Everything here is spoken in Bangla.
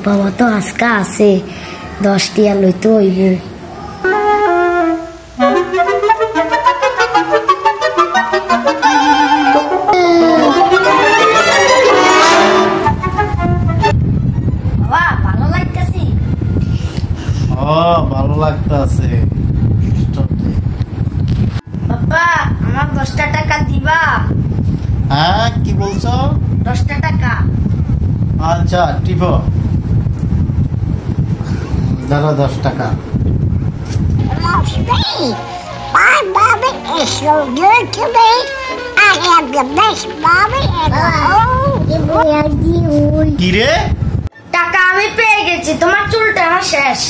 বাবা তো আজকা আছে 10 টিয়া লইতে হইব। বাবা ভালো লাগতেছি। ভালো লাগতেছে। বাবা আমার 10টা টাকা দিবা? হ্যাঁ কি বলছো? 10টা টাকা। আচ্ছা টিপো, ধরো 10 টাকা। My mommy is so good to me. I am the best mommy in the whole. কি রে? টাকা আমি পেয়ে গেছি, তোমার চুলটা আমার শেষ।